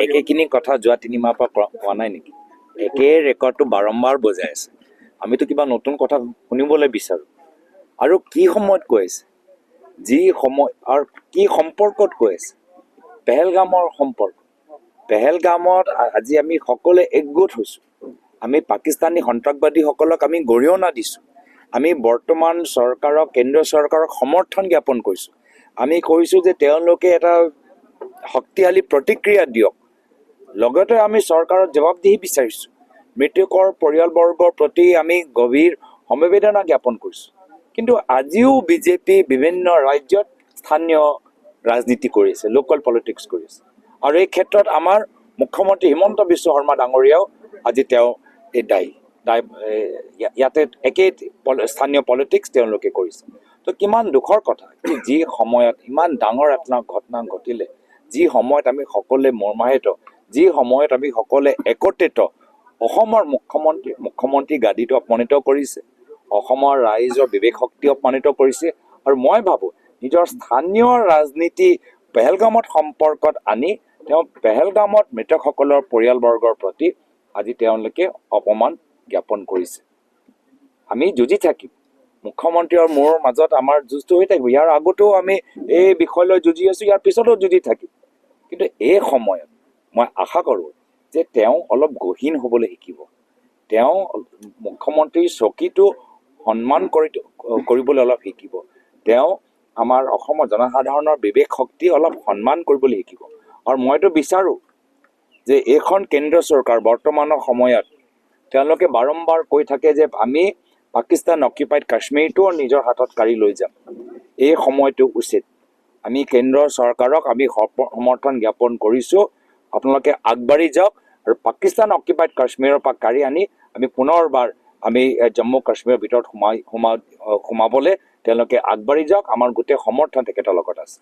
একেখিনি কথা যোৱা 3 মাহৰ পৰা কোৱা নাই নেকি? একে ৰেকৰ্ডটো বাৰম্বাৰ বজাই আছে। আমিতো কিবা নতুন কথা শুনিবলৈ বিচাৰোঁ। আৰু কি সময়ত কৈ আছে, যি সময় আৰু কি সম্পৰ্কত কৈ আছে, পেহেলগামৰ সম্পৰ্ক। পেহেলগামত আজি আমি সকলোৱে একগোট হৈছোঁ। আমি পাকিস্তানী সন্ত্ৰাসবাদীসকলক আমি গৰিহণা দিছোঁ। আমি বৰ্তমান চৰকাৰক, কেন্দ্ৰীয় চৰকাৰক সমৰ্থন জ্ঞাপন কৰিছোঁ। আমি কৈছোঁ যে তেওঁলোকে এটা শক্তিশালী প্ৰতিক্ৰিয়া দিয়ক। লগতে আমি চৰকাৰৰ জবাবদিহি বিচাৰিছোঁ। মৃতকৰ পৰিয়ালবৰ্গৰ প্ৰতি আমি গভীৰ সমবেদনা জ্ঞাপন কৰিছোঁ। কিন্তু আজিও বিজেপি বিভিন্ন ৰাজ্যত স্থানীয় ৰাজনীতি কৰি আছে, লোকেল পলিটিক্স কৰি আছে। আৰু এই ক্ষেত্ৰত আমাৰ মুখ্যমন্ত্ৰী হিমন্ত বিশ্ব শৰ্মা ডাঙৰীয়াও আজি তেওঁ এই ইয়াতে একেই স্থানীয় পলিটিক্স তেওঁলোকে কৰিছে। তো কিমান দুখৰ কথা, যি সময়ত ইমান ডাঙৰ এটা ঘটনা ঘটিলে, যি সময়ত আমি সকলোৱে মৰ্মাহত, যি সময়ত আমি সকলোৱে একত্ৰিত, অসমৰ মুখ্যমন্ত্ৰী গাদীটো অপমানিত কৰিছে, অসমৰ ৰাইজৰ বিবেক শক্তি অপমানিত কৰিছে। আৰু মই ভাবোঁ নিজৰ স্থানীয় ৰাজনীতি পেহেলগামত সম্পৰ্কত আনি তেওঁ পেহেলগামত মৃতকসকলৰ পৰিয়ালবৰ্গৰ প্ৰতি আজি তেওঁলোকে অপমান জ্ঞাপন কৰিছে। আমি যুঁজি থাকিম, মুখ্যমন্ত্ৰী আৰু মোৰ মাজত আমাৰ যুঁজটো হৈ থাকিব। ইয়াৰ আগতেও আমি এই বিষয় লৈ যুঁজি আছোঁ, ইয়াৰ পিছতো যুঁজি থাকিম। কিন্তু এই সময়ত মই আশা কৰোঁ যে তেওঁ অলপ গহীন হ'বলৈ শিকিব। তেওঁ মুখ্যমন্ত্ৰীৰ চকীটো সন্মান কৰিবলৈ অলপ শিকিব। তেওঁ আমাৰ অসমৰ জনসাধাৰণৰ বিবেক শক্তি অলপ সন্মান কৰিবলৈ শিকিব। আৰু মইতো বিচাৰোঁ যে এইখন কেন্দ্ৰীয় চৰকাৰ বৰ্তমানৰ সময়ত তেওঁলোকে বাৰম্বাৰ কৈ থাকে যে আমি পাকিস্তান অকুপাইড কাশ্মীৰটো নিজৰ হাতত কাঢ়ি লৈ যাম। এই সময়টো উচিত। আমি কেন্দ্ৰৰ চৰকাৰক আমি সমৰ্থন জ্ঞাপন কৰিছোঁ, আপোনালোকে আগবাঢ়ি যাওক আৰু পাকিস্তান অকুপাইড কাশ্মীৰৰ পৰা কাঢ়ি আনি আমি পুনৰবাৰ আমি জম্মু কাশ্মীৰৰ ভিতৰত সোমাবলৈ তেওঁলোকে আগবাঢ়ি যাওক। আমাৰ গোটেই সমৰ্থন তেখেতৰ লগত আছে।